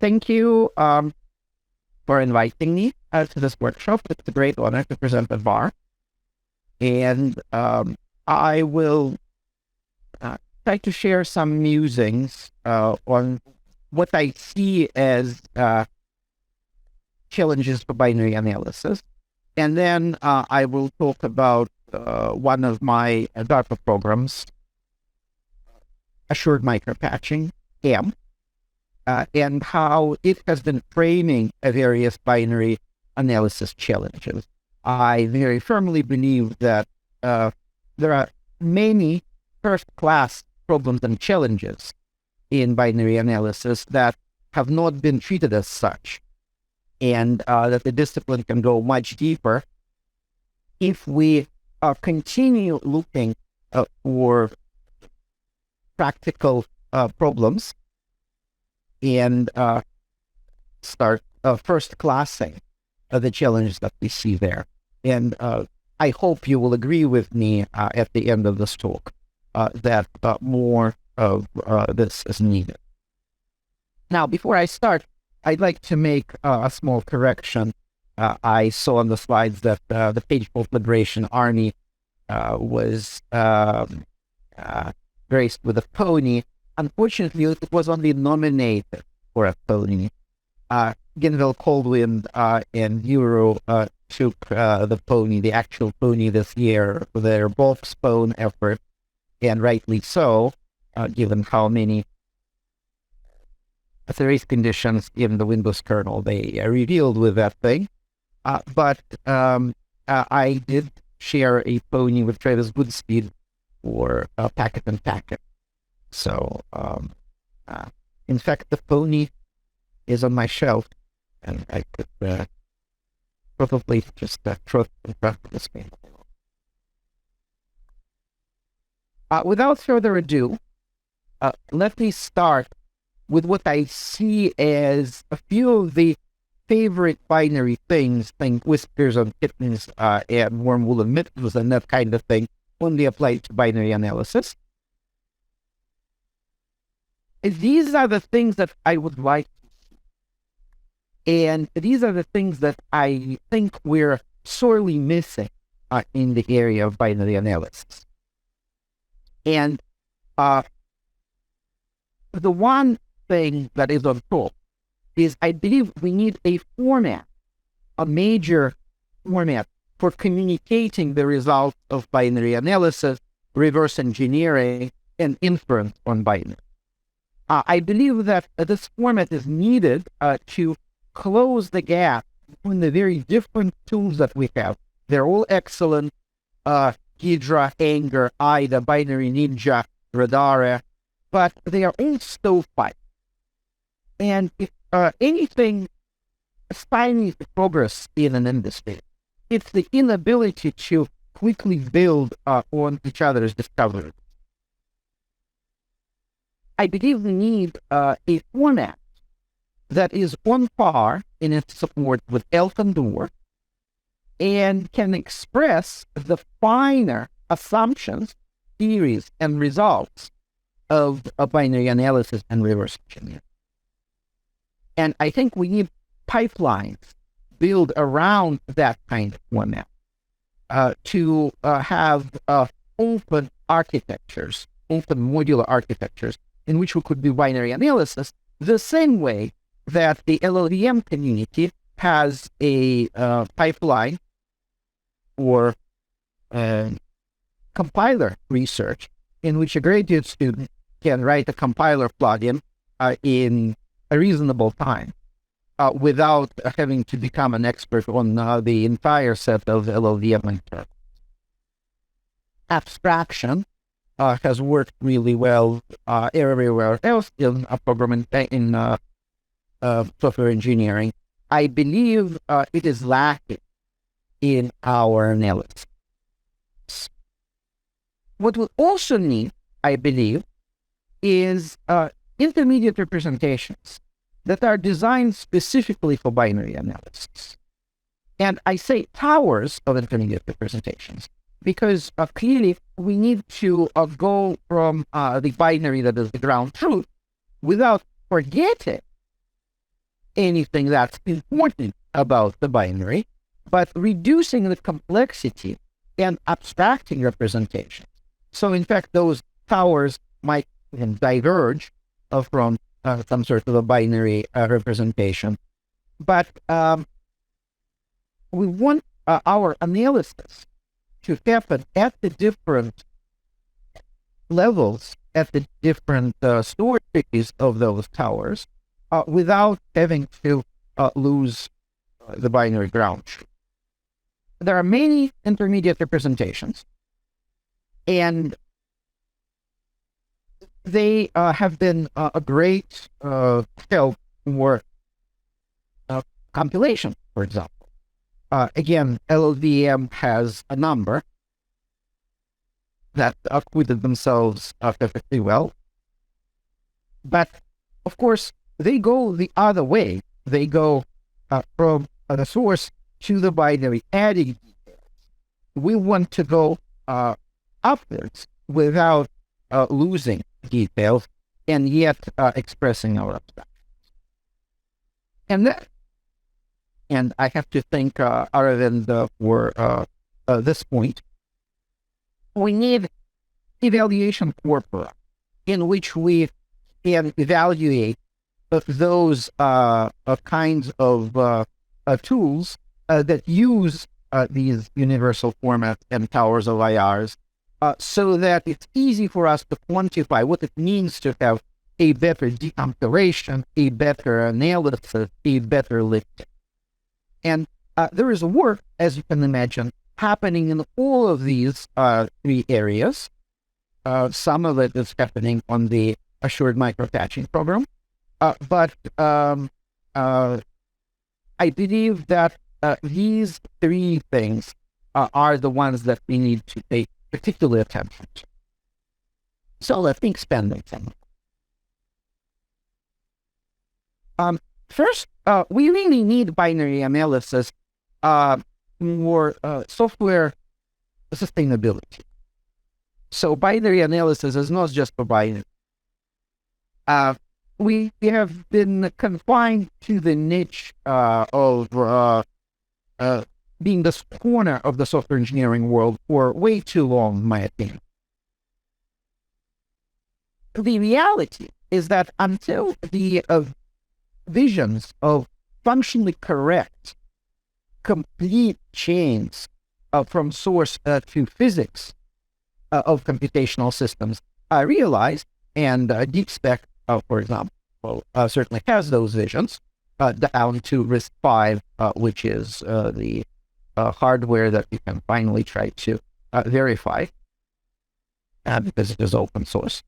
Thank you for inviting me to this workshop. It's a great honor to present at VAR. And I will try to share some musings on what I see as challenges for binary analysis. And then I will talk about one of my DARPA programs, Assured Micropatching, AMP, and how it has been framing various binary analysis challenges. I very firmly believe that there are many first-class problems and challenges in binary analysis that have not been treated as such, and that the discipline can go much deeper if we continue looking for practical problems and start first-classing the challenges that we see there. And I hope you will agree with me at the end of this talk that more of this is needed. Now, before I start, I'd like to make a small correction. I saw on the slides that the page called Liberation Army was graced with a pony. Unfortunately, it was only nominated for a pony. Ginville Coldwind and Euro took the pony, the actual pony this year, for their box phone effort, and rightly so, given how many race conditions in the Windows kernel they revealed with that thing. But I did share a pony with Travis Goodspeed for Packet and Packet. So, in fact, the pony is on my shelf, and I could probably just throw it in front of the screen. Without further ado, let me start with what I see as a few of the favorite binary things, think whiskers on kittens and warm woolen mittens and that kind of thing, only applied to binary analysis. These are the things that I would like to see. And these are the things that I think we're sorely missing in the area of binary analysis. And the one thing that is on top is I believe we need a format, a major format for communicating the results of binary analysis, reverse engineering, and inference on binary. I believe that this format is needed to close the gap between the very different tools that we have. They're all excellent. Hydra, Anger, IDA, Binary Ninja, Radara, but they are all stovepipe. And if anything stymies the progress in an industry, it's the inability to quickly build on each other's discoveries. I believe we need a format that is on par in its support with ELF and DOR and can express the finer assumptions, theories, and results of a binary analysis and reverse engineering. And I think we need pipelines built around that kind of format to have open architectures, open modular architectures in which we could do binary analysis the same way that the LLVM community has a pipeline for compiler research in which a graduate student can write a compiler plugin in a reasonable time without having to become an expert on the entire set of LLVM interpreters. Abstraction has worked really well everywhere else in programming, in software engineering. I believe it is lacking in our analysis. What we also need, I believe, is intermediate representations that are designed specifically for binary analysis. And I say towers of intermediate representations because clearly we need to go from the binary that is the ground truth without forgetting anything that's important about the binary, but reducing the complexity and abstracting representation. So in fact, those towers might diverge from some sort of a binary representation. But we want our analysis to happen at the different levels, at the different storages of those towers, without having to lose the binary ground truth. There are many intermediate representations, and they have been a great help for compilation, for example. Again, LLVM has a number that acquitted themselves perfectly well. But, of course, they go the other way. They go from the source to the binary, adding details. We want to go upwards without losing details and yet expressing our abstractions. And I have to thank Aravind for this point. We need evaluation corpora in which we can evaluate those kinds of tools that use these universal formats and towers of IRs, so that it's easy for us to quantify what it means to have a better decompilation, a better analysis, a better listing. And there is work, as you can imagine, happening in all of these three areas. Some of it is happening on the Assured Micropatching program. But I believe that these three things are the ones that we need to pay particular attention to. So let me expand on some. First, we really need binary analysis for software sustainability. So binary analysis is not just for binary. We have been confined to the niche of being this corner of the software engineering world for way too long, in my opinion. The reality is that until the visions of functionally correct, complete chains from source to physics of computational systems are realized, and DeepSpec, for example, certainly has those visions, down to RISC-V, which is the hardware that you can finally try to verify, because it is open source.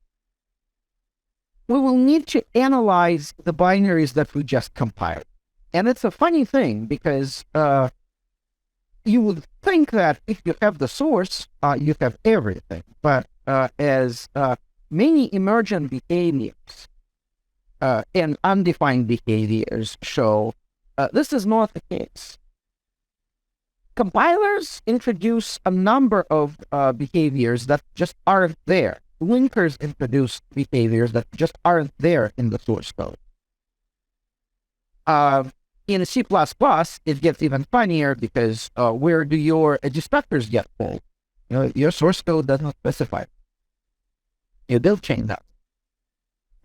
We will need to analyze the binaries that we just compiled. And it's a funny thing, because you would think that if you have the source, you have everything. But as many emergent behaviors and undefined behaviors show, this is not the case. Compilers introduce a number of behaviors that just aren't there. Linkers introduce behaviors that just aren't there in the source code. In C++, it gets even funnier, because where do your destructors get pulled? Your source code does not specify. You build chain that.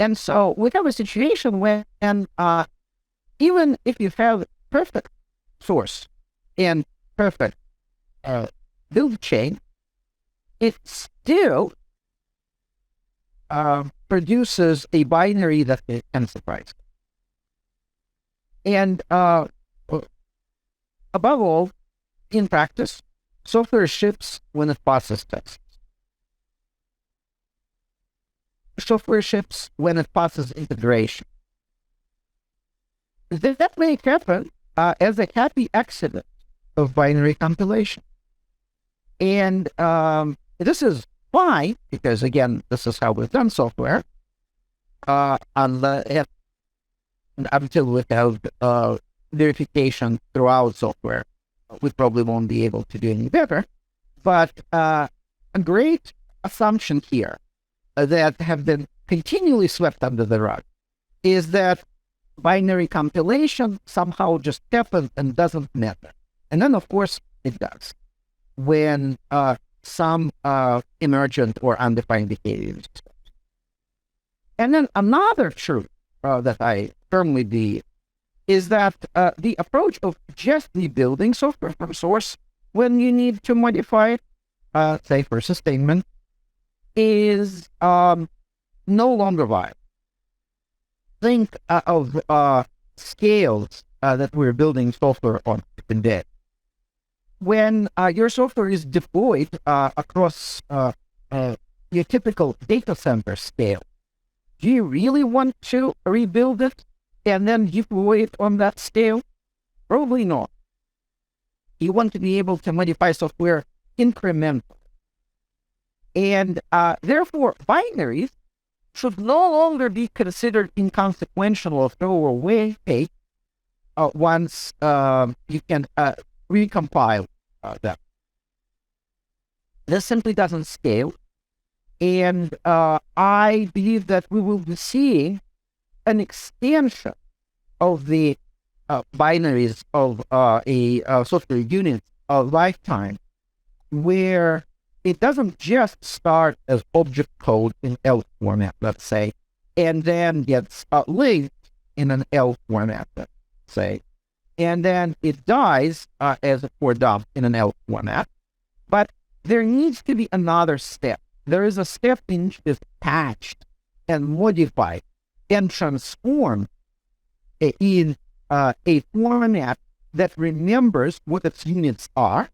And so we have a situation where, even if you have perfect source and perfect build chain, it still produces a binary that can surprise. And above all, in practice, software ships when it passes tests. Software ships when it passes integration. That may happen as a happy accident of binary compilation. And this is fine, because again, this is how we've done software, until we have verification throughout software. We probably won't be able to do any better. But a great assumption here that have been continually swept under the rug is that binary compilation somehow just happens and doesn't matter. And then, of course, it does when some emergent or undefined behavior is discovered. And then another truth that I firmly believe is that the approach of just rebuilding software from source when you need to modify it, say for sustainment, is no longer viable. Think of scales that we're building software on today. When your software is deployed across your typical data center scale, do you really want to rebuild it and then deploy it on that scale? Probably not. You want to be able to modify software incrementally. And therefore, binaries should no longer be considered inconsequential or throw away once you can recompile them. This simply doesn't scale. And I believe that we will be seeing an extension of the binaries of a software unit's lifetime, where it doesn't just start as object code in L format, let's say, and then gets linked in an L format, let's say, and then it dies as a core dump in an L format. But there needs to be another step. There is a step in which is patched and modified and transformed in a format that remembers what its units are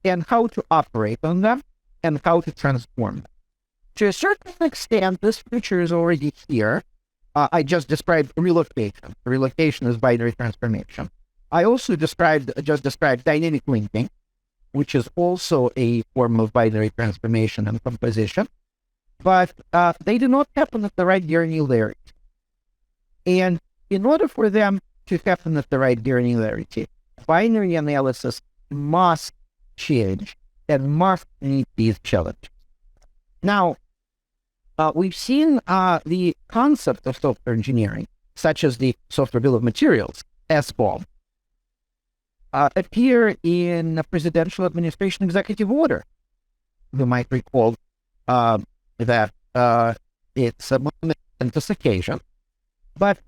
and how to operate on them and how to transform them. To a certain extent, this feature is already here. I just described relocation. Relocation is binary transformation. I also just described dynamic linking, which is also a form of binary transformation and composition, but they do not happen at the right granularity. And in order for them to happen at the right granularity, binary analysis must change and must meet these challenges. Now, we've seen the concept of software engineering, such as the Software Bill of Materials, SBOM, appear in a Presidential Administration Executive Order. You might recall that it's a momentous occasion. But,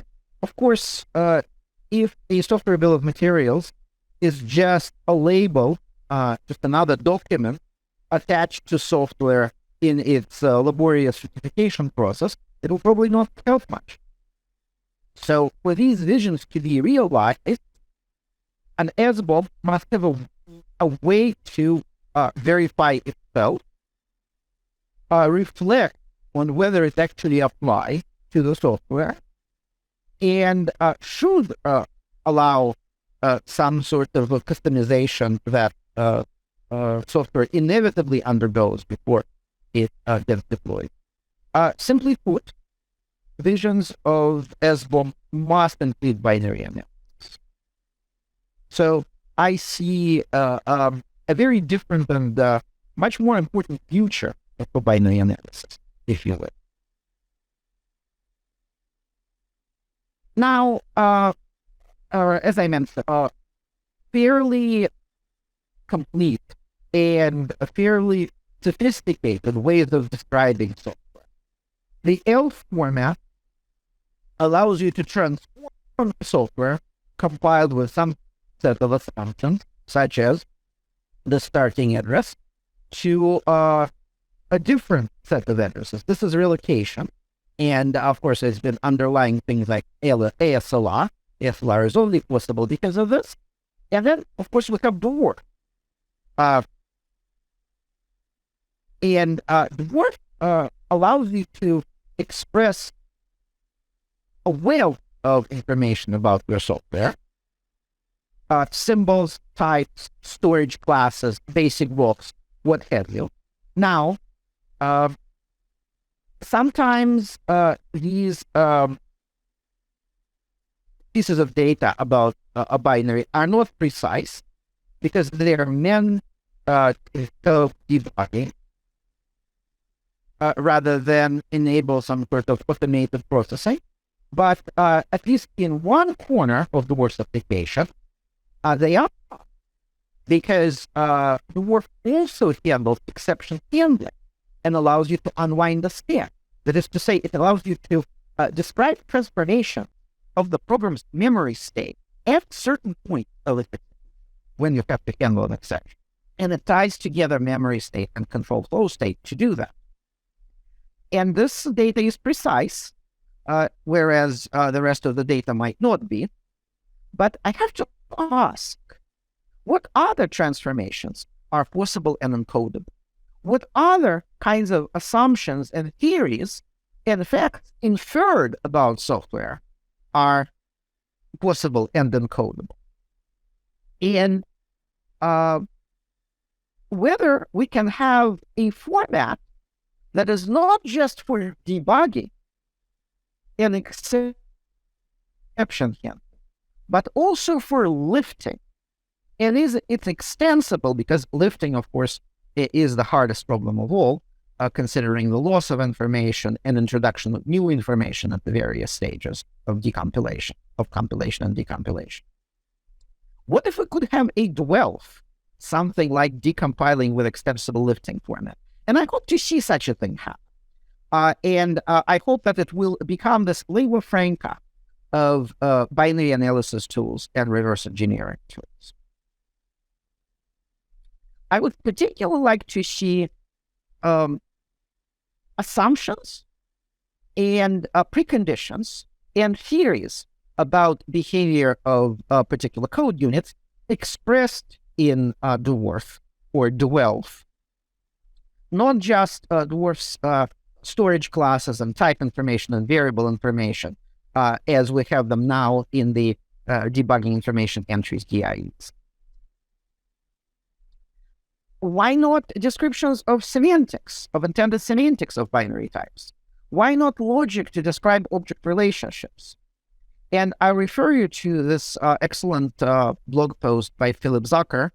of course, if the Software Bill of Materials is just a label, just another document attached to software in its laborious certification process, it will probably not help much. So for these visions to be realized, an SBOM must have a way to verify itself, reflect on whether it actually applies to the software, and should allow some sort of a customization that software inevitably undergoes before it gets deployed. Simply put, visions of SBOM must include binary analysis. So I see a very different and much more important future for binary analysis, if you will. Now, as I mentioned, fairly complete and fairly sophisticated ways of describing software. The L format allows you to transform software compiled with some set of assumptions, such as the starting address, to a different set of addresses. This is relocation. And of course, there's been underlying things like ASLR. ASLR is only possible because of this. And then, of course, we have DOR. DOR allows you to express a wealth of information about your software. Symbols, types, storage classes, basic blocks, what have you. Now, sometimes these pieces of data about a binary are not precise because they are meant to help debugging rather than enable some sort of automated processing. but at least in one corner of the Dwarf's application, they are, because the Dwarf also handles exception handling and allows you to unwind the scan. That is to say, it allows you to describe transformation of the program's memory state at certain points of it when you have to handle an exception. And it ties together memory state and control flow state to do that. And this data is precise, whereas the rest of the data might not be. But I have to ask, what other transformations are possible and encodable? What other kinds of assumptions and theories, in fact, inferred about software are possible and encodable? And whether we can have a format that is not just for debugging and exception handling, but also for lifting. And it's extensible, because lifting, of course, is the hardest problem of all, considering the loss of information and introduction of new information at the various stages of compilation and decompilation. What if we could have a DWELF, something like decompiling with extensible lifting format? And I hope to see such a thing happen. And I hope that it will become this lingua franca of binary analysis tools and reverse engineering tools. I would particularly like to see assumptions and preconditions and theories about behavior of particular code units expressed in Dwarf or DWELF, not just Dwarf's storage classes and type information and variable information, as we have them now in the debugging information entries DIEs. Why not descriptions of semantics, of intended semantics of binary types? Why not logic to describe object relationships? And I refer you to this excellent blog post by Philip Zucker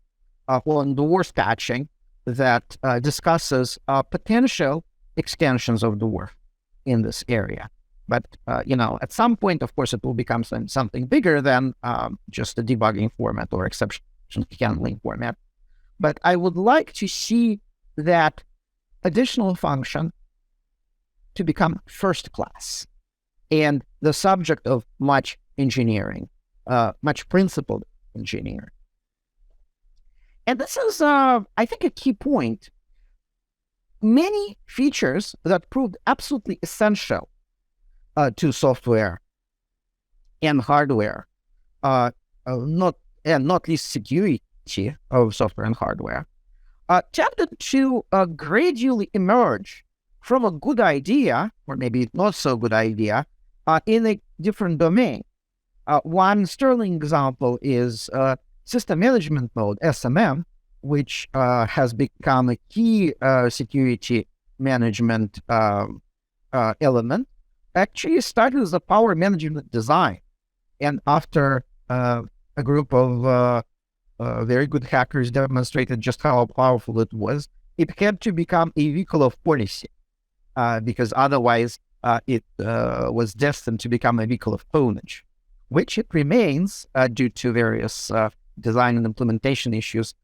on Dwarf patching that discusses potential extensions of Dwarf in this area. But, at some point, of course, it will become something bigger than just a debugging format or exception handling format. But I would like to see that additional function to become first class and the subject of much engineering, much principled engineering. And this is, I think, a key point. Many features that proved absolutely essential to software and hardware, not least security of software and hardware, tended to gradually emerge from a good idea, or maybe not so good idea, in a different domain. One sterling example is System Management Mode, SMM, which has become a key security management element. Actually started as a power management design. And after a group of very good hackers demonstrated just how powerful it was, it had to become a vehicle of policy, because otherwise it was destined to become a vehicle of ownage, which it remains due to various design and implementation issues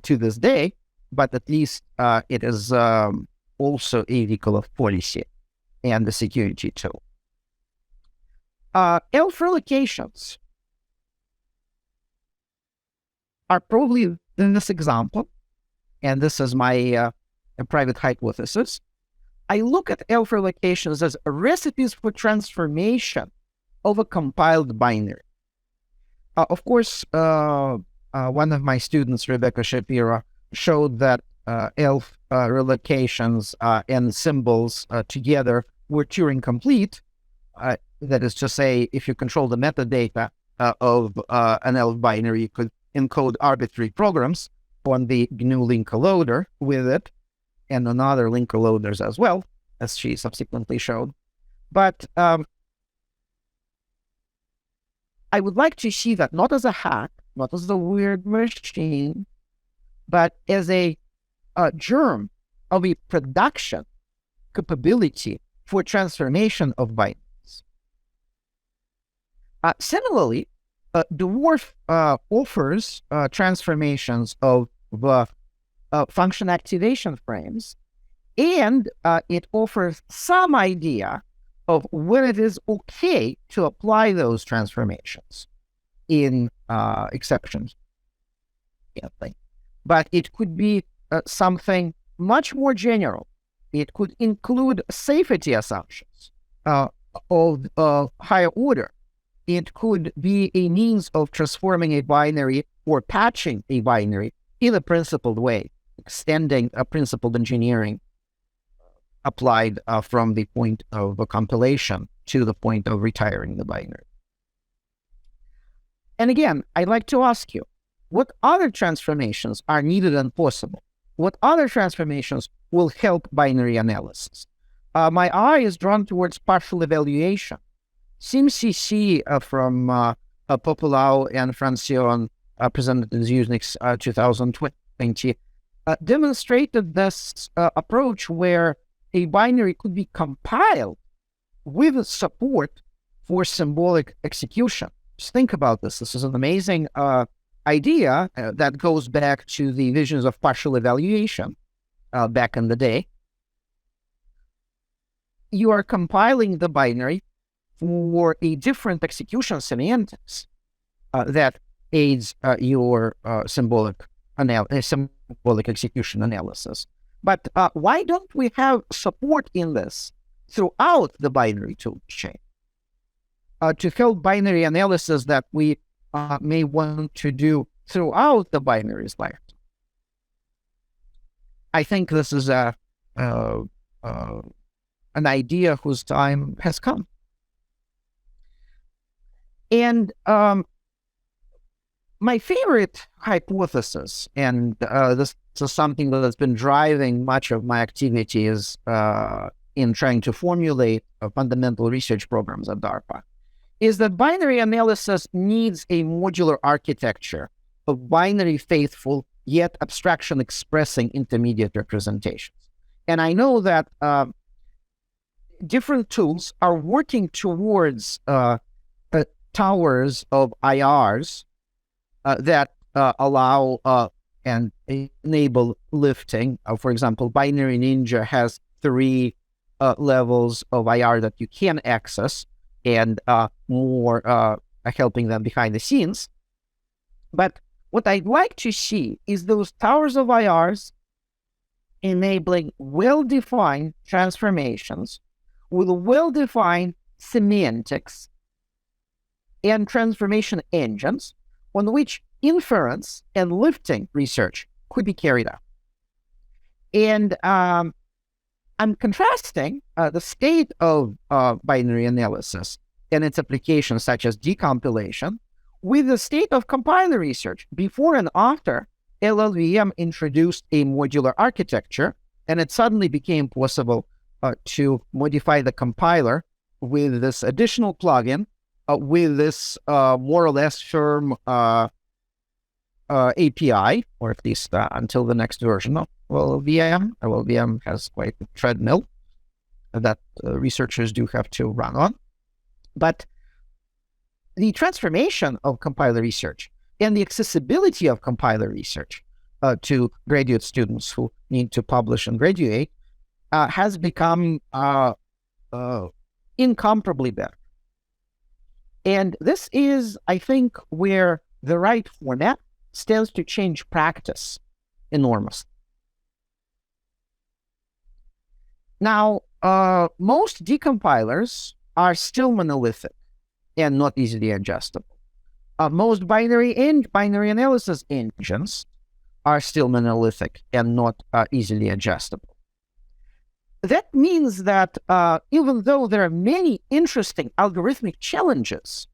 to this day, but at least it is also a vehicle of policy and the security tool. ELF relocations are probably in this example, and this is my private hypothesis. I look at ELF relocations as recipes for transformation of a compiled binary. Of course, one of my students, Rebecca Shapiro, showed that ELF relocations and symbols together were Turing complete. That is to say, if you control the metadata of an ELF binary, you could encode arbitrary programs on the GNU linker loader with it, and on other linker loaders as well, as she subsequently showed. But I would like to see that not as a hack, not as a weird machine, but as a germ of a production capability for transformation of binaries. Similarly, Dwarf offers transformations of the function activation frames, and it offers some idea of when it is okay to apply those transformations in exceptions. But it could be something much more general. It could include safety assumptions of higher order. It could be a means of transforming a binary or patching a binary in a principled way, extending a principled engineering applied from the point of a compilation to the point of retiring the binary. And again, I'd like to ask you, what other transformations are needed and possible? What other transformations will help binary analysis? My eye is drawn towards partial evaluation. SimCC from Populau and Francione, presented in Usenix 2020, demonstrated this approach where a binary could be compiled with support for symbolic execution. Just think about this. This is an amazing idea that goes back to the visions of partial evaluation back in the day. You are compiling the binary for a different execution semantics that aids your symbolic execution analysis. But why don't we have support in this throughout the binary toolchain to help binary analysis that we may want to do throughout the binary's life? I think this is an idea whose time has come. And my favorite hypothesis, and this is something that has been driving much of my activities in trying to formulate fundamental research programs at DARPA, is that binary analysis needs a modular architecture of binary faithful yet abstraction expressing intermediate representations. And I know that different tools are working towards towers of IRs that allow and enable lifting. For example, Binary Ninja has 3 levels of IR that you can access, and more helping them behind the scenes. But what I'd like to see is those towers of IRs enabling well-defined transformations with well-defined semantics and transformation engines on which inference and lifting research could be carried out. And I'm contrasting the state of binary analysis and its applications such as decompilation with the state of compiler research before and after LLVM introduced a modular architecture, and it suddenly became possible to modify the compiler with this additional plugin, with this more or less firm API, or at least until the next version of LLVM. LLVM has quite a treadmill that researchers do have to run on. But the transformation of compiler research and the accessibility of compiler research to graduate students who need to publish and graduate has become incomparably better. And this is, I think, where the right format stands to change practice enormously. Now, most decompilers are still monolithic and not easily adjustable. Most binary analysis engines are still monolithic and not easily adjustable. That means that even though there are many interesting algorithmic challenges,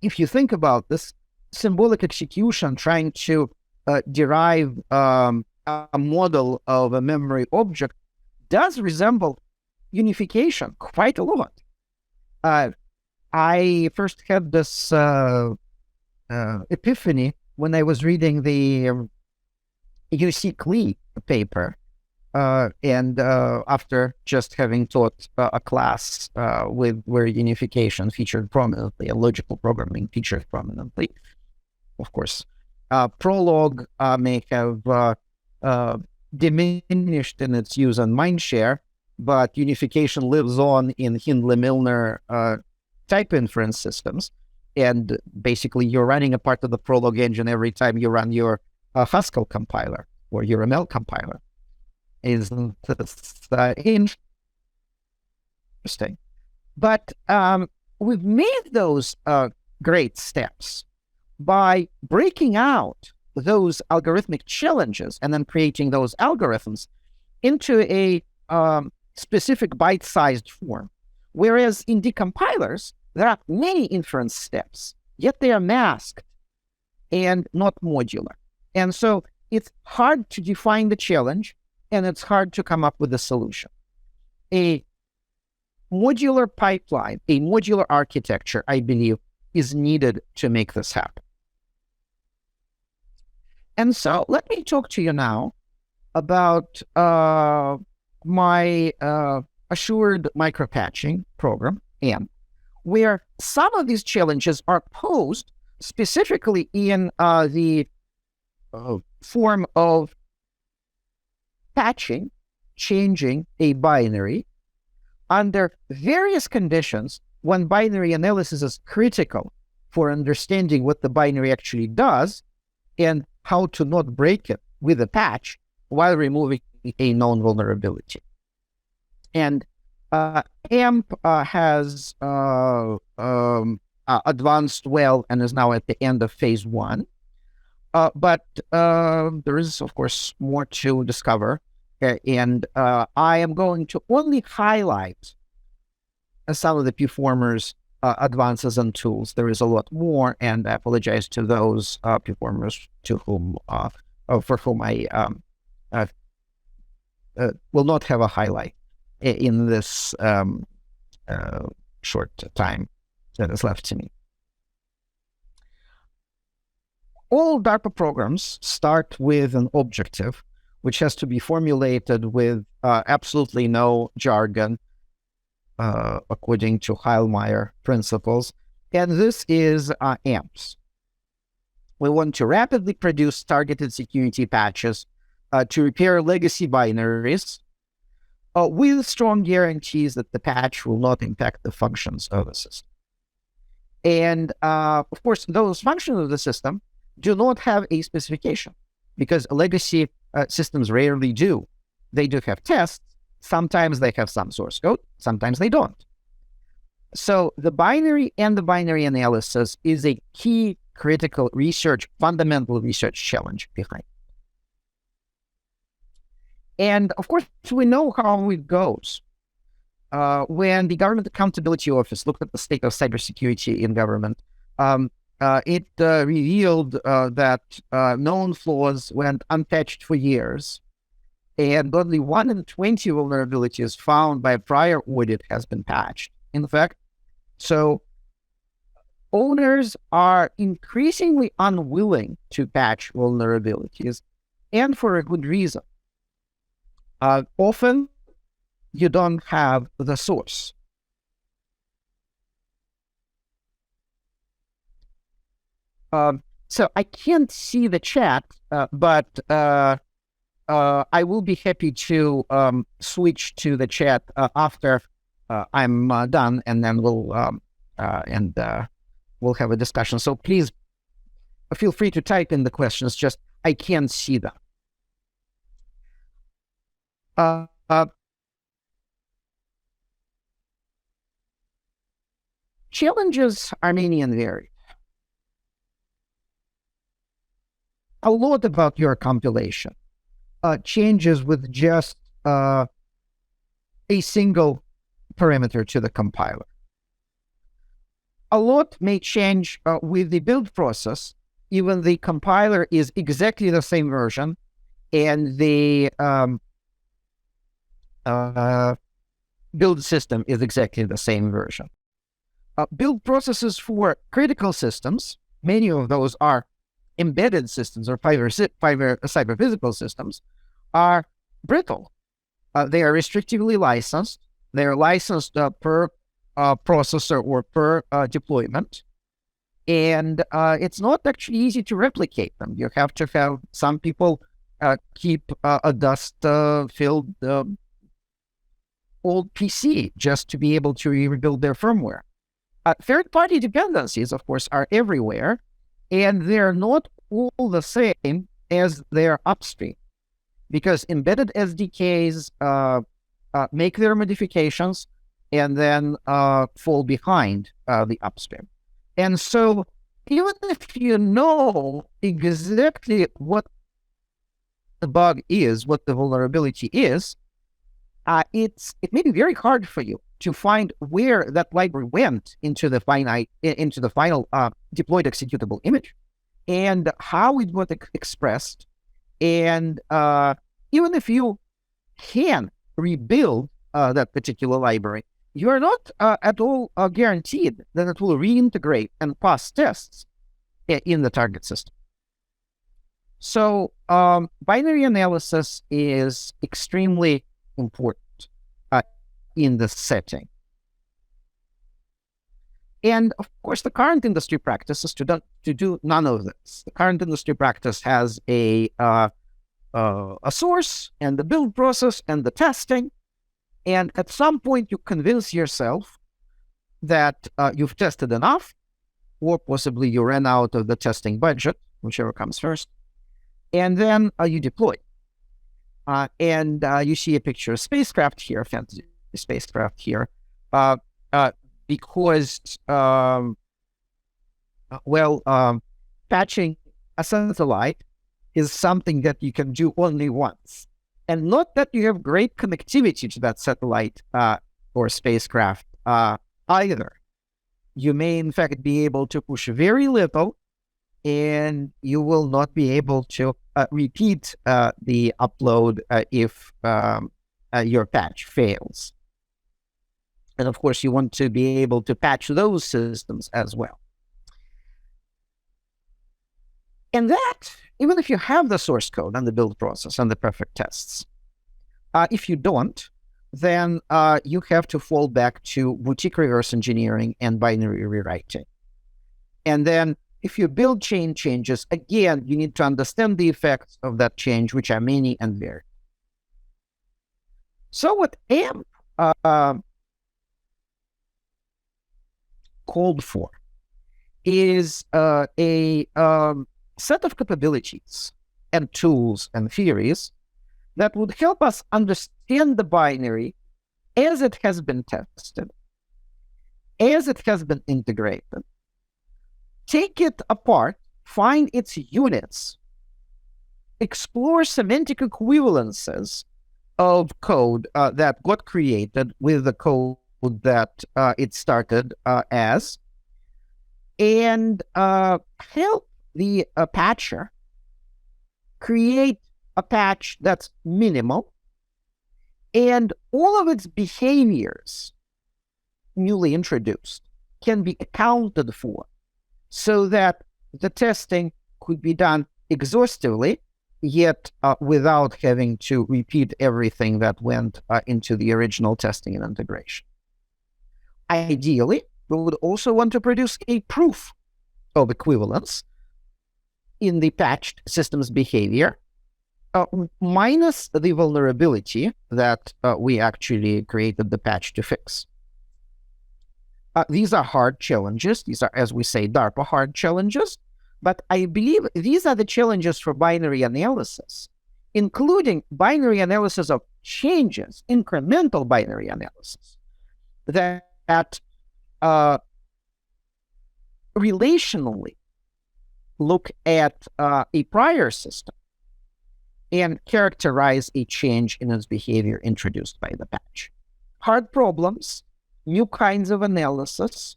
if you think about this, symbolic execution trying to derive a model of a memory object does resemble unification quite a lot. I first had this epiphany when I was reading the UC Klee paper and after just having taught a class where unification featured prominently and logical programming featured prominently, of course, Prolog may have diminished in its use and mindshare, but unification lives on in Hindley-Milner type inference systems. And basically, you're running a part of the Prolog engine every time you run your Haskell compiler or your ML compiler. Isn't this interesting? But we've made those great steps by breaking out those algorithmic challenges and then creating those algorithms into a specific bite-sized form. Whereas in decompilers, there are many inference steps, yet they are masked and not modular. And so it's hard to define the challenge, and it's hard to come up with a solution. A modular pipeline, a modular architecture, I believe, is needed to make this happen. And so let me talk to you now about my assured micropatching program, AMP, where some of these challenges are posed specifically in the form of patching, changing a binary under various conditions when binary analysis is critical for understanding what the binary actually does and how to not break it with a patch while removing a known vulnerability. And AMP has advanced well and is now at the end of phase 1. But there is, of course, more to discover. And I am going to only highlight some of the performers' advances and tools. There is a lot more, and I apologize to those performers for whom I will not have a highlight in this short time that is left to me. All DARPA programs start with an objective, which has to be formulated with absolutely no jargon, according to Heilmeier principles. And this is AMPs. We want to rapidly produce targeted security patches to repair legacy binaries with strong guarantees that the patch will not impact the functions of the system. And of course, those functions of the system do not have a specification, because legacy systems rarely do. They do have tests. Sometimes they have some source code. Sometimes they don't. So the binary and the binary analysis is a key critical research, fundamental research challenge behind it. And of course, we know how it goes. When the Government Accountability Office looked at the state of cybersecurity in government, it revealed that known flaws went unpatched for years, and only 1 in 20 vulnerabilities found by a prior audit has been patched, in fact. So owners are increasingly unwilling to patch vulnerabilities, and for a good reason. Often, you don't have the source. So I can't see the chat, but I will be happy to switch to the chat after I'm done, and then we'll have a discussion. So please feel free to type in the questions. Just I can't see them. Challenges are many and varied. A lot about your compilation changes with just a single parameter to the compiler. A lot may change with the build process, even the compiler is exactly the same version, and the build system is exactly the same version. Build processes for critical systems, many of those are embedded systems or cyber-physical systems, are brittle They are restrictively licensed. They are licensed per processor or per deployment. And it's not actually easy to replicate them. You have to have some people keep a dust-filled old PC just to be able to rebuild their firmware. Third-party dependencies, of course, are everywhere, and they're not all the same as their upstream, because embedded SDKs make their modifications and then fall behind the upstream. And so even if you know exactly what the bug is, what the vulnerability is, it may be very hard for you to find where that library went into the final deployed executable image, and how it was expressed. And even if you can rebuild that particular library, you are not at all guaranteed that it will reintegrate and pass tests in the target system. So binary analysis is extremely important in this setting. And of course, the current industry practice is to do none of this. The current industry practice has a source and the build process and the testing. And at some point, you convince yourself that you've tested enough, or possibly you ran out of the testing budget, whichever comes first. And then you deploy. And you see a picture of spacecraft here, a fantasy spacecraft here, because, patching a satellite is something that you can do only once. And not that you have great connectivity to that satellite or spacecraft either. You may, in fact, be able to push very little, and you will not be able to repeat the upload if your patch fails. And of course, you want to be able to patch those systems as well. And that, even if you have the source code and the build process and the perfect tests, if you don't, then you have to fall back to boutique reverse engineering and binary rewriting. And then if you build chain changes, again, you need to understand the effects of that change, which are many and varied. So what AMP called for is a set of capabilities and tools and theories that would help us understand the binary as it has been tested, as it has been integrated, take it apart, find its units, explore semantic equivalences of code that got created with the code that it started as, and help the patcher create a patch that's minimal, and all of its behaviors newly introduced can be accounted for so that the testing could be done exhaustively, yet without having to repeat everything that went into the original testing and integration. Ideally, we would also want to produce a proof of equivalence in the patched system's behavior, minus the vulnerability that we actually created the patch to fix. These are hard challenges. These are, as we say, DARPA hard challenges. But I believe these are the challenges for binary analysis, including binary analysis of changes, incremental binary analysis, that relationally look at a prior system and characterize a change in its behavior introduced by the patch. Hard problems, new kinds of analysis,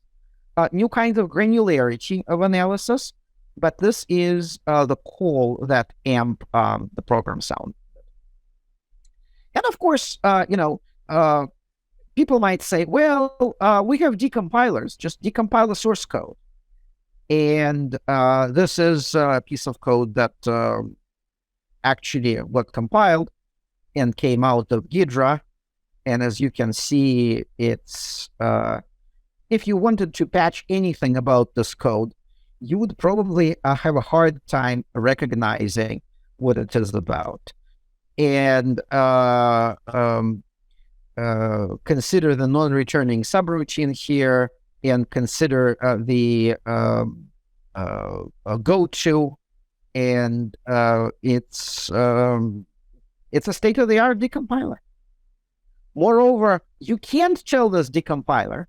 new kinds of granularity of analysis, but this is the call that AMP, the program, sounded. And of course, people might say, well, we have decompilers, just decompile the source code. And this is a piece of code that actually got compiled, and came out of Ghidra. And as you can see, it's if you wanted to patch anything about this code, you would probably have a hard time recognizing what it is about. And consider the non-returning subroutine here, and consider the go-to, and it's a state-of-the-art decompiler. Moreover, you can't tell this decompiler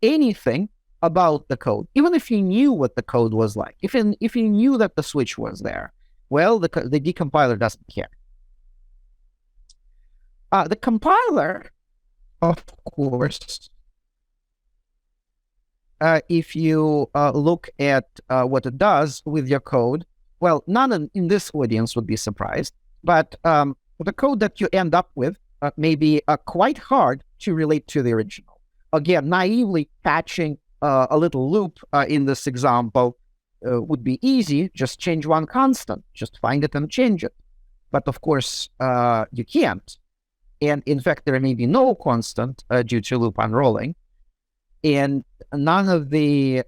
anything about the code, even if you knew what the code was like. If you knew that the switch was there, well, the decompiler doesn't care. The compiler, of course, if you look at what it does with your code, well, none in this audience would be surprised, but the code that you end up with may be quite hard to relate to the original. Again, naively patching a little loop in this example would be easy. Just change one constant, just find it and change it. But of course, you can't. And in fact, there may be no constant due to loop unrolling. And none of the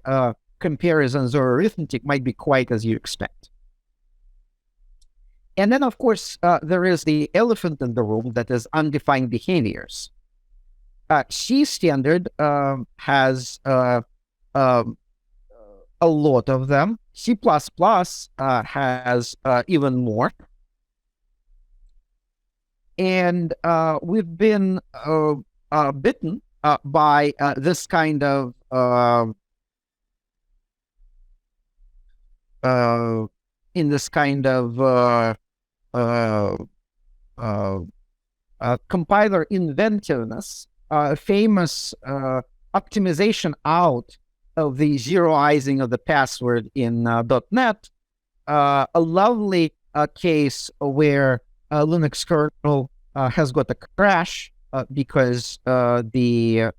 comparisons or arithmetic might be quite as you expect. And then, of course, there is the elephant in the room, that is undefined behaviors. C standard has a lot of them. C++ has even more. And we've been bitten by this kind of compiler inventiveness, famous optimization out of the zeroizing of the password in .NET, a lovely case where Linux kernel has got a crash because the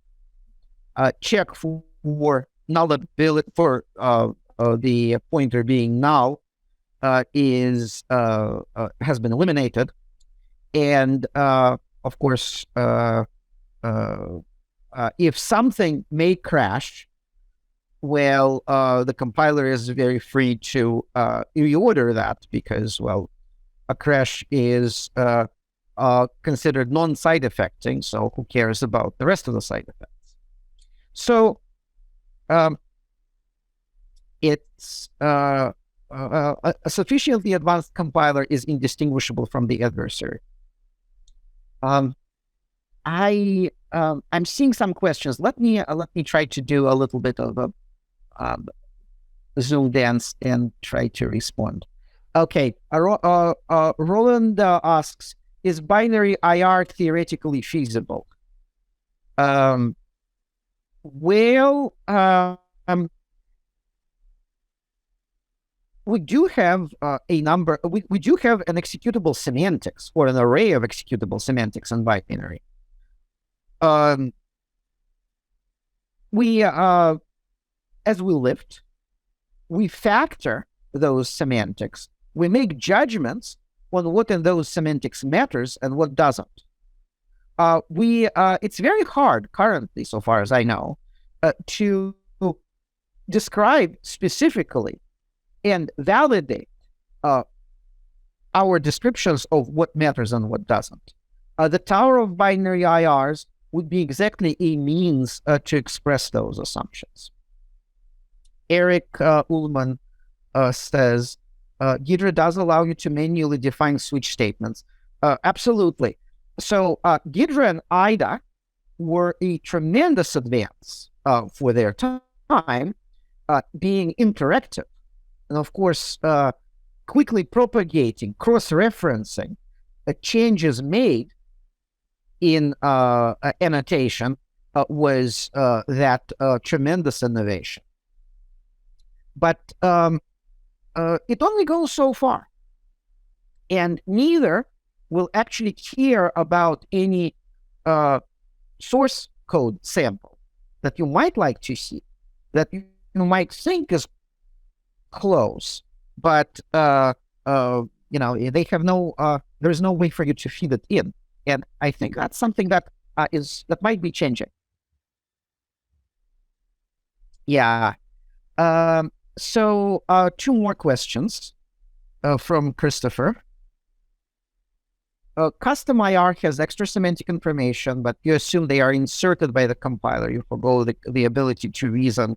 check for nullability, for the pointer being null, has been eliminated. And of course, if something may crash, well, the compiler is very free to reorder that, because, well, a crash is considered non-side effecting, so who cares about the rest of the side effects? So it's a sufficiently advanced compiler is indistinguishable from the adversary. I'm seeing some questions. Let me try to do a little bit of a Zoom dance and try to respond. Okay, Roland asks, is binary IR theoretically feasible? We do have a number, we do have an executable semantics, or an array of executable semantics in binary. As we lift, we factor those semantics. We make judgments on what in those semantics matters and what doesn't. It's very hard currently, so far as I know, to describe specifically and validate our descriptions of what matters and what doesn't. The Tower of Binary IRs would be exactly a means to express those assumptions. Eric Ullman says, Ghidra does allow you to manually define switch statements. Absolutely. So Ghidra and IDA were a tremendous advance for their time, being interactive. And of course, quickly propagating, cross-referencing changes made in annotation was that tremendous innovation. But it only goes so far. And neither will actually care about any source code sample that you might like to see, that you might think is close, but they have no, there's no way for you to feed it in. And I think that's something that that might be changing. Yeah. So two more questions from Christopher. Custom IR has extra semantic information, but you assume they are inserted by the compiler. You forgo the ability to reason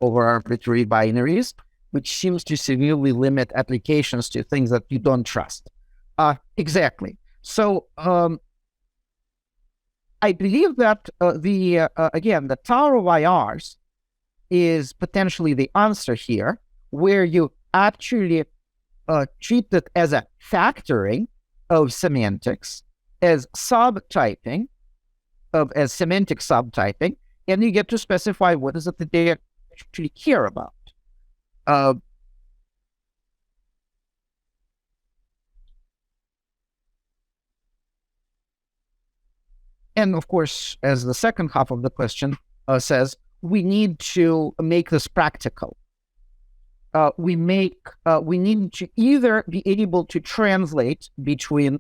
over arbitrary binaries, which seems to severely limit applications to things that you don't trust. Exactly. So I believe that again, the tower of IRs is potentially the answer here, where you actually treat it as a factoring of semantics, as subtyping, as semantic subtyping, and you get to specify what is it that they actually care about. And of course, as the second half of the question says, we need to make this practical. We need to either be able to translate between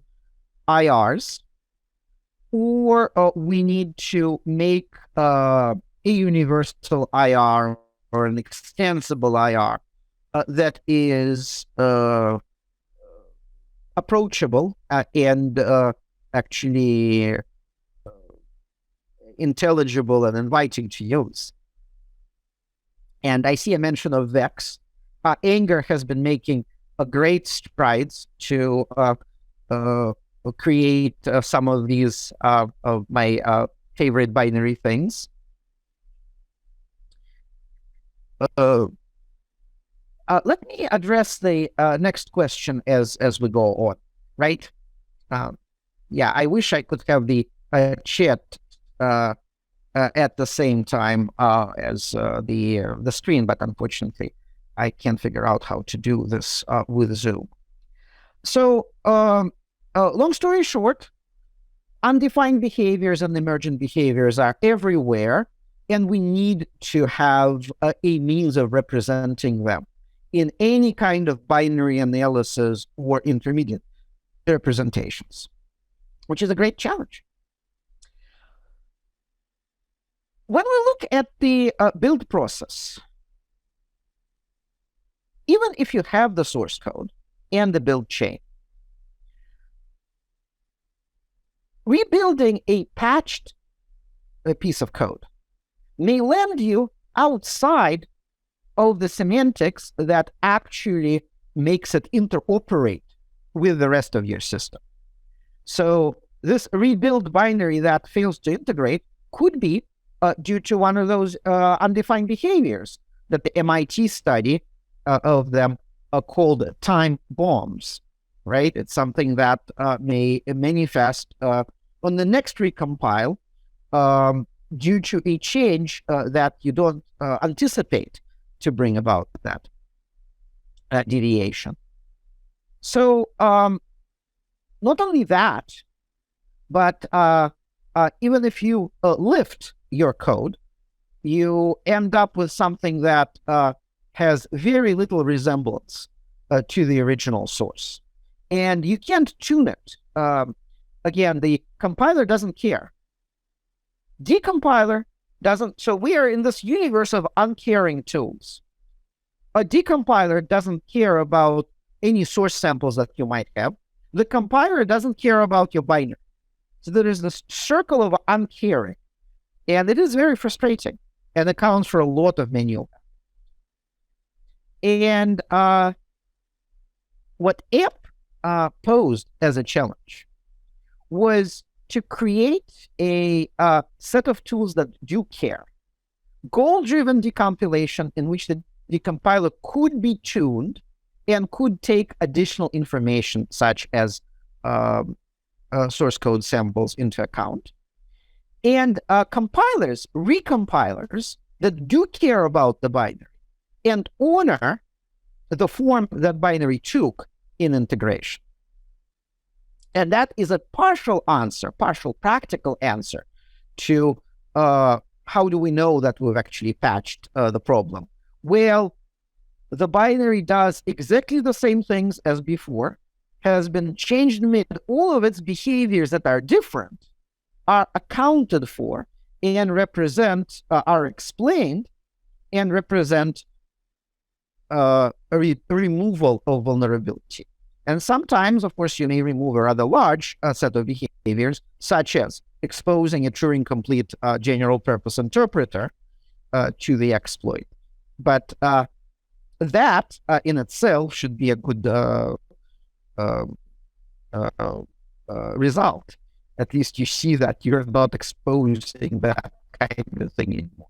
IRs, or we need to make a universal IR or an extensible IR that is approachable and actually intelligible and inviting to use. And I see a mention of Vex. Anger has been making great strides to create some of these of my favorite binary things. Let me address the next question as we go on, right? Yeah, I wish I could have the chat at the same time as the screen, but unfortunately, I can't figure out how to do this with Zoom. So, long story short, undefined behaviors and emergent behaviors are everywhere, and we need to have a means of representing them in any kind of binary analysis or intermediate representations, which is a great challenge. When we look at the build process, even if you have the source code and the build chain, rebuilding a patched piece of code may land you outside of the semantics that actually makes it interoperate with the rest of your system. So this rebuild binary that fails to integrate could be due to one of those undefined behaviors that the MIT study of them called time bombs, right? It's something that may manifest on the next recompile due to a change that you don't anticipate to bring about that deviation. So not only that, but even if you lift your code, you end up with something that has very little resemblance to the original source. And you can't tune it. Again, the compiler doesn't care. Decompiler doesn't. So we are in this universe of uncaring tools. A decompiler doesn't care about any source samples that you might have. The compiler doesn't care about your binary. So there is this circle of uncaring. And it is very frustrating and accounts for a lot of manual. And what AMP posed as a challenge was to create a set of tools that do care. Goal-driven decompilation in which the decompiler could be tuned and could take additional information such as source code samples into account. And compilers, recompilers that do care about the binary and honor the form that binary took in integration. And that is a partial answer, partial practical answer to how do we know that we've actually patched the problem? Well, the binary does exactly the same things as before. has been changed, all of its behaviors that are different are accounted for and are explained and represent a removal of vulnerability. And sometimes, of course, you may remove a rather large set of behaviors, such as exposing a Turing-complete general purpose interpreter to the exploit. But that in itself should be a good result. At least you see that you're not exposing that kind of thing anymore.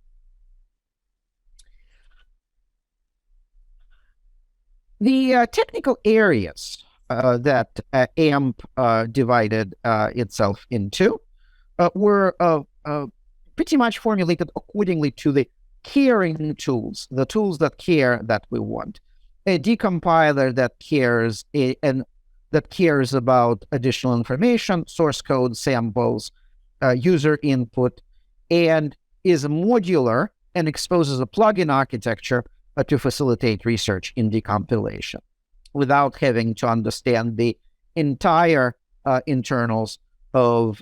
The technical areas that AMP divided itself into were pretty much formulated accordingly to the caring tools, the tools that care that we want. A decompiler that cares and that cares about additional information, source code, samples, user input, and is modular and exposes a plugin architecture to facilitate research in decompilation without having to understand the entire internals of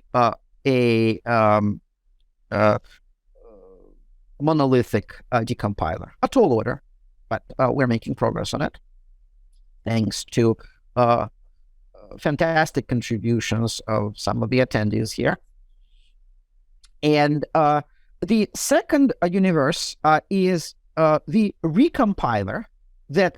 a monolithic decompiler. A tall order, but we're making progress on it, thanks to fantastic contributions of some of the attendees here. And the second universe is the recompiler that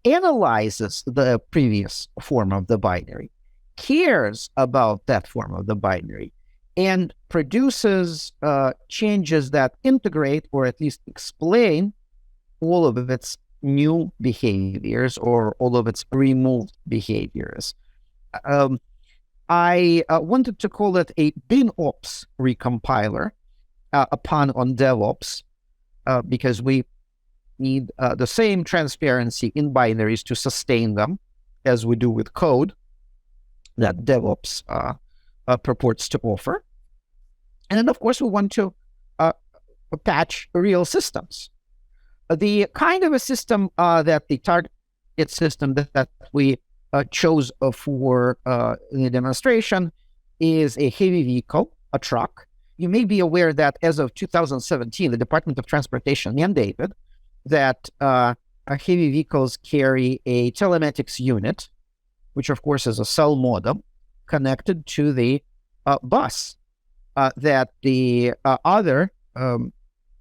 analyzes the previous form of the binary, cares about that form of the binary, and produces changes that integrate or at least explain all of its new behaviors or all of its removed behaviors. I wanted to call it a BinOps recompiler, a pun on DevOps, because we need the same transparency in binaries to sustain them as we do with code that DevOps purports to offer. And then, of course, we want to patch real systems. The kind of a system that the target system that we chose for the demonstration is a heavy vehicle, a truck. You may be aware that as of 2017, the Department of Transportation mandated that heavy vehicles carry a telematics unit, which of course is a cell modem connected to the bus, that the other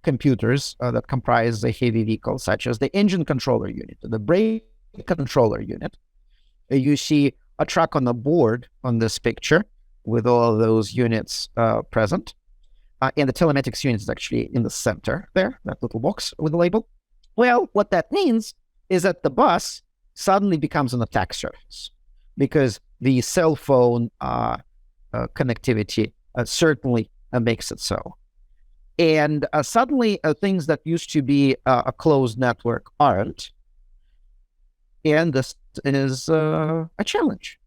computers that comprise the heavy vehicle, such as the engine controller unit, the brake controller unit. You see a truck on the board on this picture with all of those units present. And the telematics unit is actually in the center there, that little box with the label. Well, what that means is that the bus suddenly becomes an attack surface because the cell phone connectivity certainly makes it so. And suddenly things that used to be a closed network aren't. And this is a challenge.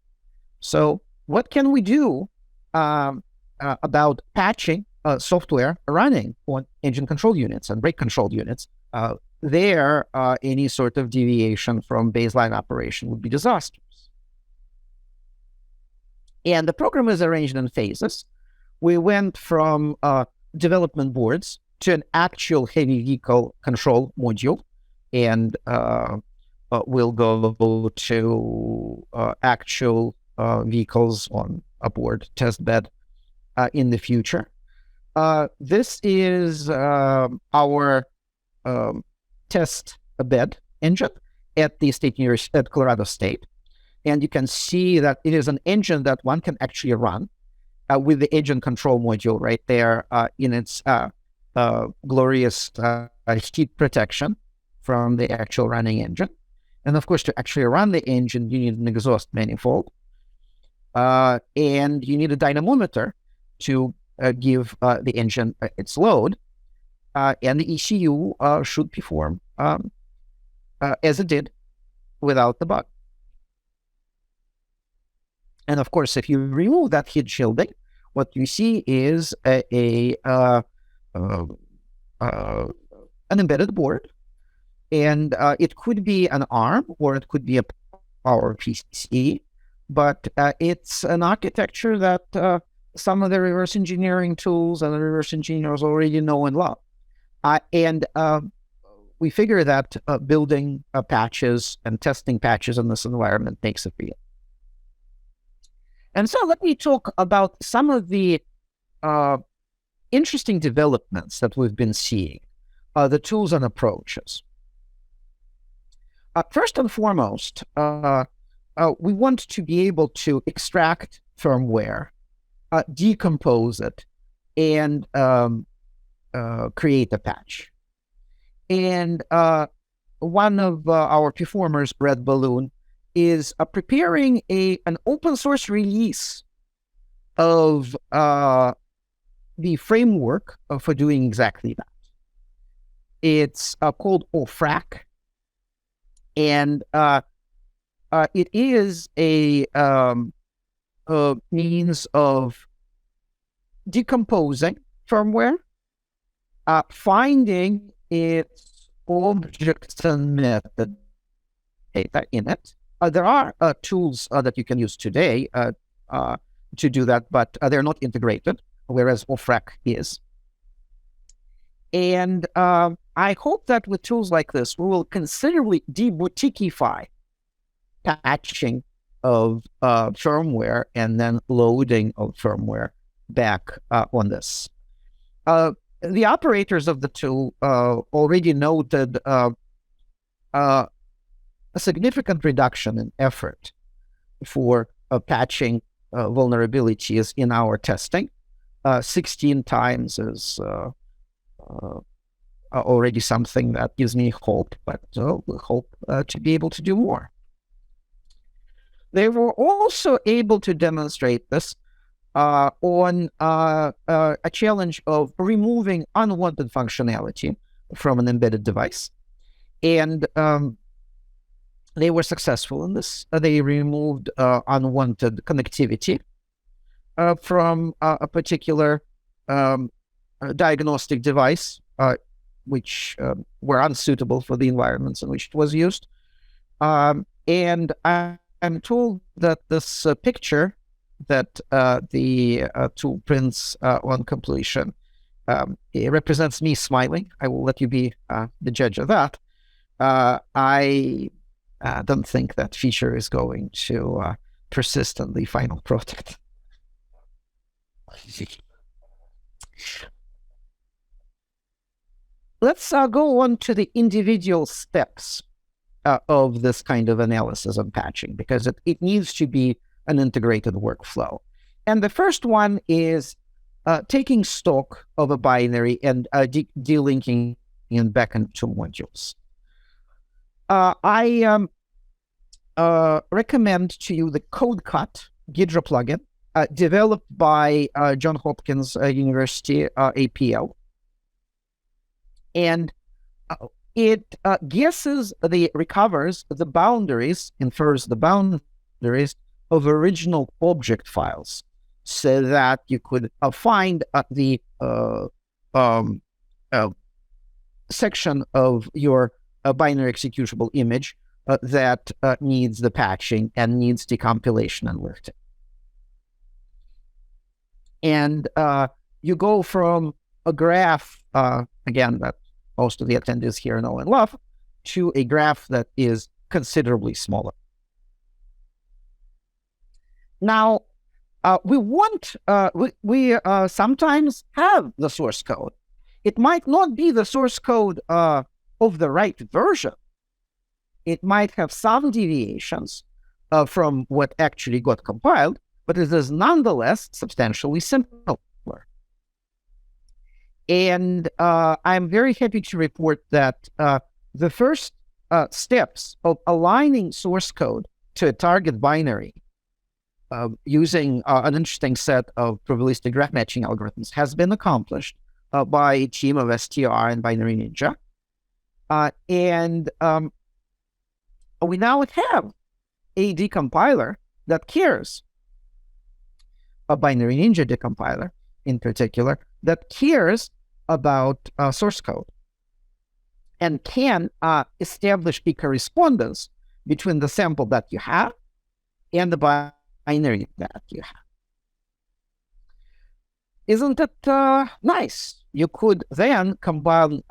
So what can we do about patching software running on engine control units and brake control units? There, any sort of deviation from baseline operation would be disastrous. And the program is arranged in phases. We went from development boards to an actual heavy vehicle control module, and we'll go to actual vehicles on a board test bed in the future. This is our test bed engine at the State University at Colorado State. And you can see that it is an engine that one can actually run with the engine control module right there in its glorious heat protection from the actual running engine. And of course, to actually run the engine, you need an exhaust manifold. And you need a dynamometer to give the engine its load. And the ECU should perform as it did without the bug. And of course, if you remove that heat shielding, what you see is an embedded board. And it could be an ARM or it could be a PowerPC. but it's an architecture that some of the reverse engineering tools and the reverse engineers already know and love. And we figure that building patches and testing patches in this environment makes it real. And so let me talk about some of the interesting developments that we've been seeing, the tools and approaches. First and foremost, we want to be able to extract firmware, decompose it, and create a patch. And one of our performers, Red Balloon, is preparing an open source release of the framework for doing exactly that. It's called OFRAC, and it is a means of decomposing firmware, finding its objects and method data in it. There are tools that you can use today to do that, but they're not integrated, whereas OFRAC is. And I hope that with tools like this, we will considerably de-boutiquify patching of firmware and then loading of firmware back on this. The operators of the tool already noted a significant reduction in effort for patching vulnerabilities in our testing. 16 times is already something that gives me hope, but we hope to be able to do more. They were also able to demonstrate this on a challenge of removing unwanted functionality from an embedded device. And they were successful in this. They removed unwanted connectivity from a particular diagnostic device, which were unsuitable for the environments in which it was used. And I'm told that this picture that the tool prints on completion, it represents me smiling. I will let you be the judge of that. I don't think that feature is going to persist in the final product. Let's go on to the individual steps of this kind of analysis and patching, because it needs to be an integrated workflow. And the first one is taking stock of a binary and delinking it back into modules. I recommend to you the CodeCut Ghidra plugin, developed by Johns Hopkins University APL. And it recovers the boundaries, infers the boundaries of original object files, so that you could find the section of your binary executable image that needs the patching and needs decompilation and lifting. And you go from a graph, again, that most of the attendees here know and love, to a graph that is considerably smaller. Now, we sometimes have the source code. It might not be the source code of the right version. It might have some deviations from what actually got compiled, but it is nonetheless substantially similar. And I'm very happy to report that the first steps of aligning source code to a target binary using an interesting set of probabilistic graph matching algorithms has been accomplished by a team of STR and Binary Ninja. And we now have a decompiler that cares, a Binary Ninja decompiler in particular, that cares about source code and can establish a correspondence between the sample that you have and the binary that you have. Isn't it nice? You could then combine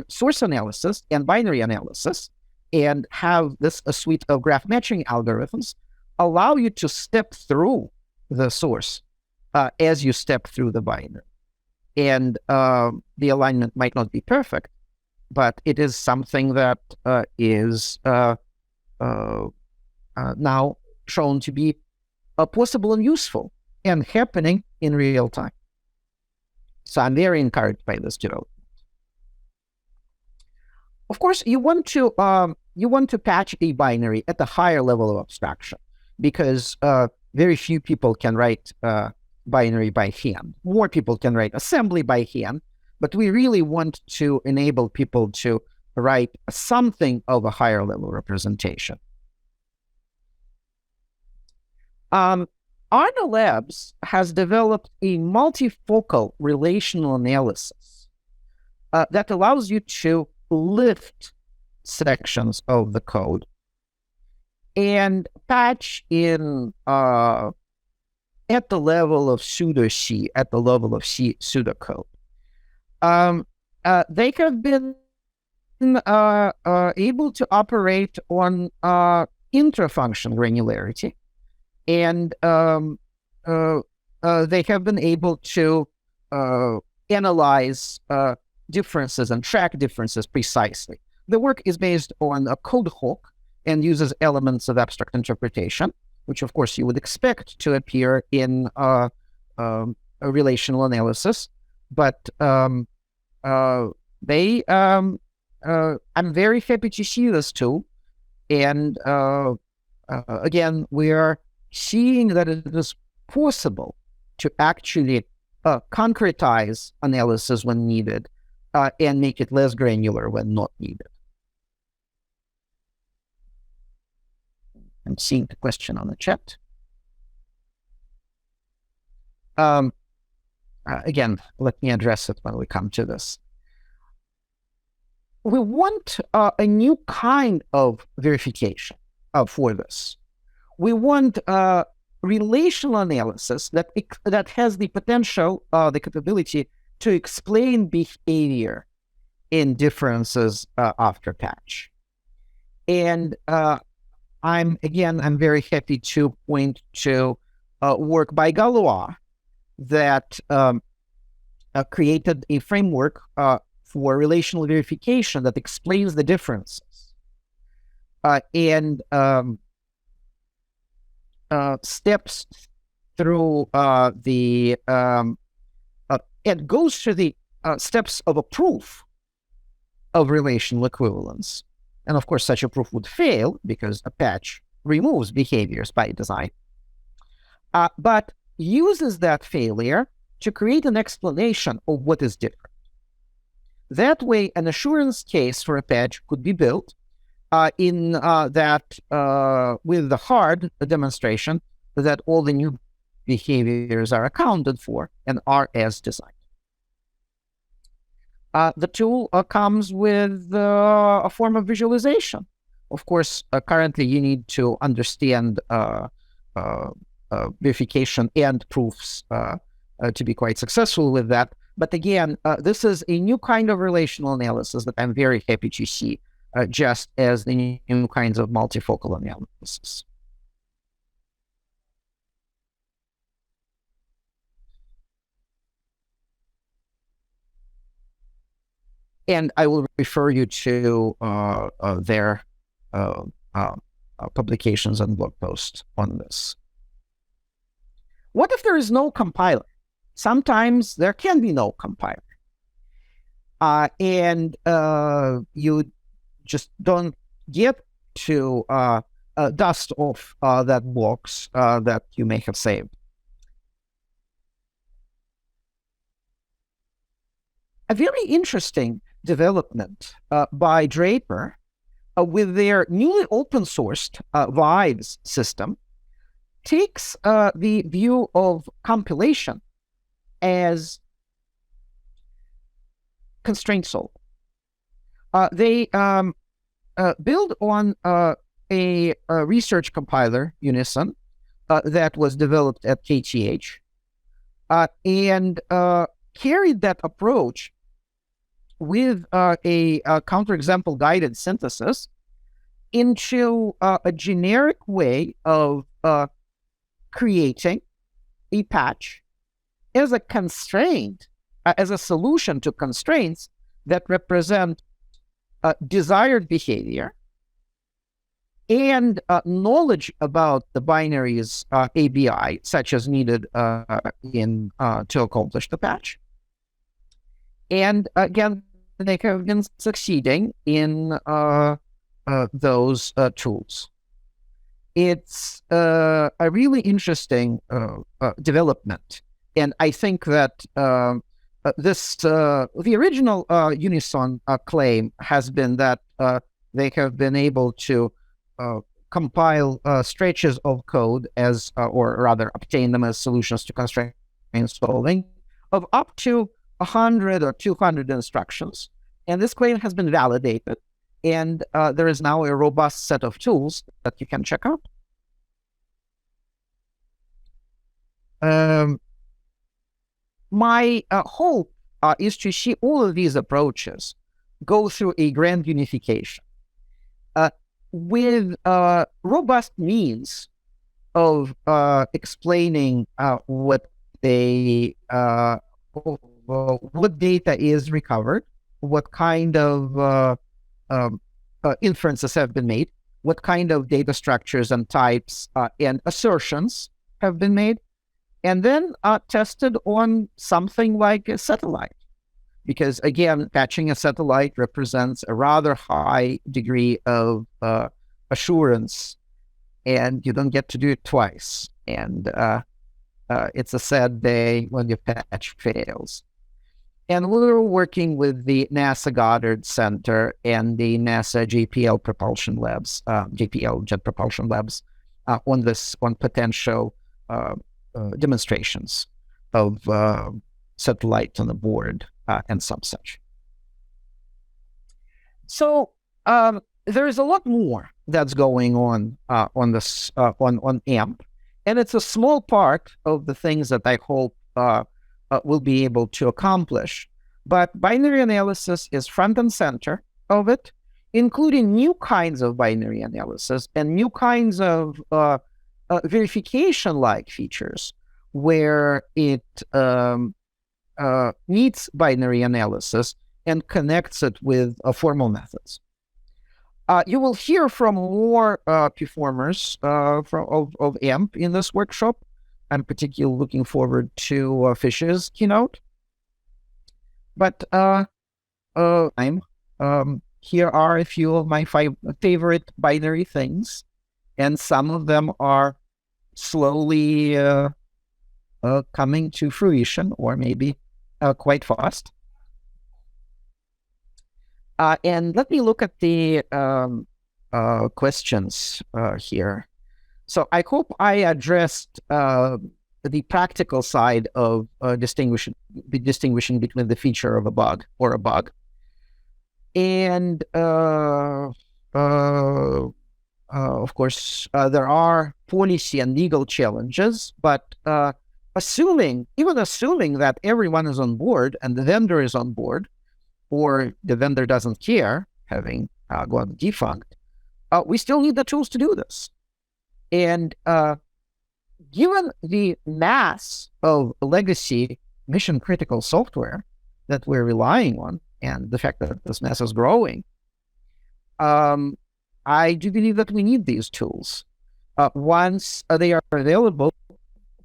source analysis and binary analysis and have this a suite of graph matching algorithms allow you to step through the source as you step through the binary. And the alignment might not be perfect, but it is something that is now shown to be possible and useful and happening in real time. So I'm very encouraged by this development. Of course, you want to patch a binary at a higher level of abstraction because very few people can write binary by hand. More people can write assembly by hand, but we really want to enable people to write something of a higher level representation. Arno Labs has developed a multifocal relational analysis that allows you to lift sections of the code and patch in at the level of pseudo-C, at the level of C pseudocode. They have been able to operate on intra-function granularity, and they have been able to analyze differences and track differences precisely. The work is based on a code hook and uses elements of abstract interpretation, which of course you would expect to appear in a relational analysis. But I'm very happy to see this too. And again, we are seeing that it is possible to actually concretize analysis when needed and make it less granular when not needed. I'm seeing the question on the chat. Again, let me address it when we come to this. We want a new kind of verification for this. We want relational analysis that has the potential, the capability to explain behavior in differences after patch. And I'm very happy to point to work by Galois that created a framework for relational verification that explains the differences and steps through it goes through the steps of a proof of relational equivalence. And of course, such a proof would fail because a patch removes behaviors by design, but uses that failure to create an explanation of what is different. That way, an assurance case for a patch could be built in that with the hard demonstration that all the new behaviors are accounted for and are as designed. The tool comes with a form of visualization. Of course, currently you need to understand verification and proofs to be quite successful with that. But again, this is a new kind of relational analysis that I'm very happy to see, just as the new kinds of multifocal analysis. And I will refer you to their publications and blog posts on this. What if there is no compiler? Sometimes there can be no compiler. And you just don't get to dust off that box that you may have saved. A very interesting development by Draper with their newly open-sourced Vives system takes the view of compilation as constraint solving. They build on a research compiler, Unison, that was developed at KTH, and carried that approach with a counterexample guided synthesis into a generic way of creating a patch as a constraint, as a solution to constraints that represent desired behavior and knowledge about the binaries ABI, such as needed to accomplish the patch. And again, they have been succeeding in those tools. It's a really interesting development. And I think that the original Unison claim has been that they have been able to compile stretches of code or rather obtain them as solutions to constraint solving of up to 100 or 200 instructions. And this claim has been validated. And there is now a robust set of tools that you can check out. My hope is to see all of these approaches go through a grand unification with robust means of explaining what data is recovered, what kind of inferences have been made, what kind of data structures and types and assertions have been made, and then tested on something like a satellite. Because again, patching a satellite represents a rather high degree of assurance, and you don't get to do it twice. And it's a sad day when your patch fails. And we're working with the NASA Goddard Center and the NASA JPL Propulsion Labs, JPL Jet Propulsion Labs, on potential demonstrations of satellites on the board and some such. So there is a lot more that's going on this on AMP, and it's a small part of the things that I hope will be able to accomplish. But binary analysis is front and center of it, including new kinds of binary analysis and new kinds of verification-like features where it meets binary analysis and connects it with formal methods. You will hear from more performers of AMP in this workshop. I'm particularly looking forward to Fish's keynote. But here are a few of my favorite binary things, and some of them are slowly coming to fruition, or maybe quite fast. And let me look at the questions here. So I hope I addressed the practical side of distinguishing between the feature of a bug or a bug. And of course, there are policy and legal challenges, but even assuming that everyone is on board and the vendor is on board, or the vendor doesn't care, having gone defunct, we still need the tools to do this. And given the mass of legacy mission-critical software that we're relying on, and the fact that this mass is growing, I do believe that we need these tools. Once they are available,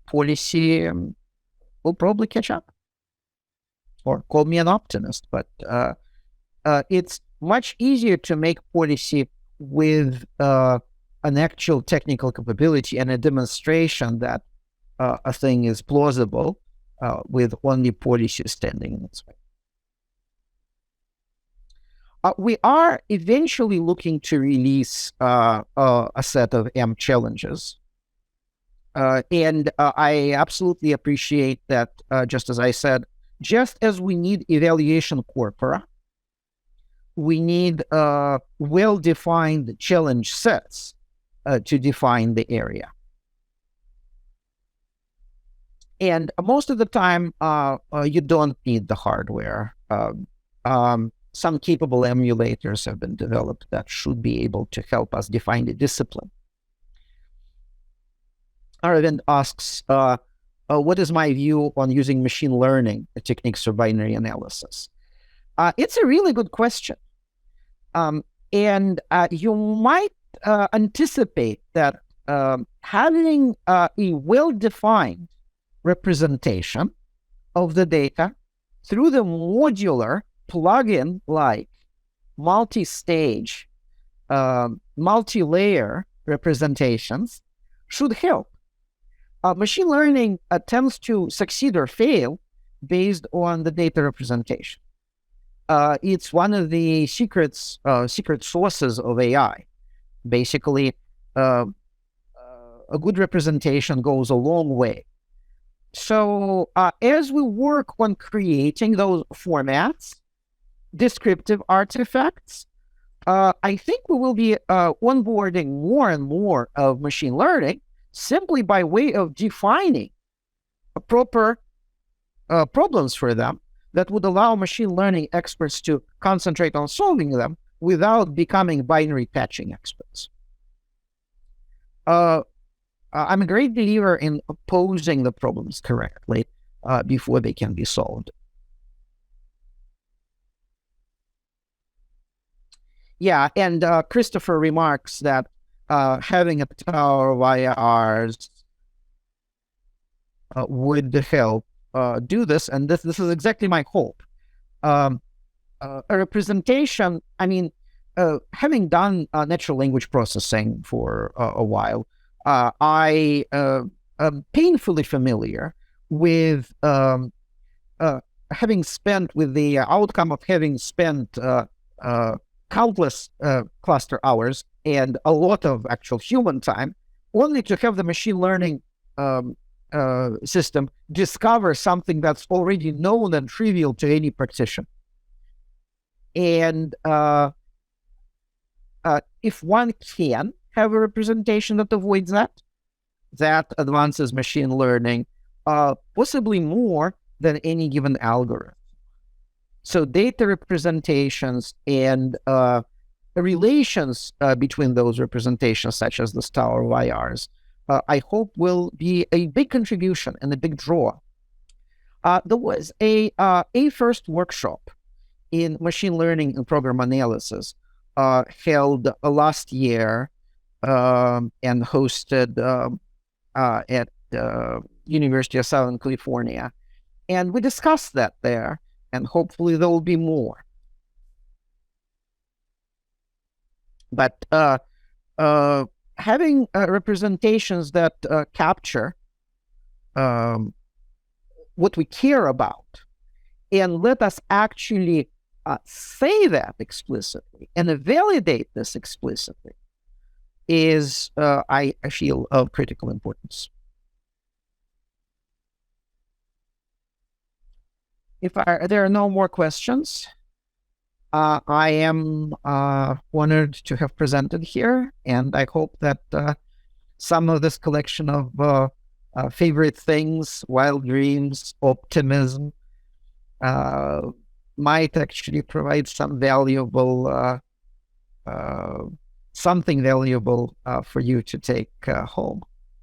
policy will probably catch up. Or call me an optimist, but it's much easier to make policy with an actual technical capability and a demonstration that a thing is plausible with only policy standing in its way. We are eventually looking to release a set of AMP challenges. And I absolutely appreciate that, just as I said, just as we need evaluation corpora, we need well-defined challenge sets to define the area. And most of the time, you don't need the hardware. Some capable emulators have been developed that should be able to help us define the discipline. Aravind asks, what is my view on using machine learning techniques for binary analysis? It's a really good question. And you might anticipate that having a well-defined representation of the data through the modular plugin like multi-stage, multi-layer representations should help. Machine learning tends to succeed or fail based on the data representation. It's one of the secret sources of AI. Basically, a good representation goes a long way. So as we work on creating those formats, descriptive artifacts, I think we will be onboarding more and more of machine learning simply by way of defining proper problems for them that would allow machine learning experts to concentrate on solving them without becoming binary patching experts. I'm a great believer in posing the problems correctly before they can be solved. Yeah, and Christopher remarks that having a tower via ours would help do this, and this is exactly my hope. A representation, I mean, having done natural language processing for a while, I am painfully familiar with having spent with the outcome of having spent countless cluster hours and a lot of actual human time, only to have the machine learning system discover something that's already known and trivial to any practitioner. And if one can have a representation that avoids that, that advances machine learning possibly more than any given algorithm. So data representations and relations between those representations, such as the star YRs, I hope will be a big contribution and a big draw. There was a first workshop in machine learning and program analysis held last year and hosted at University of Southern California. And we discussed that there, and hopefully there will be more. But having representations that capture what we care about and let us actually say that explicitly and validate this explicitly is, I feel, of critical importance. If there are no more questions, I am honored to have presented here, and I hope that some of this collection of favorite things, wild dreams, optimism, might actually provide some valuable, something valuable for you to take home.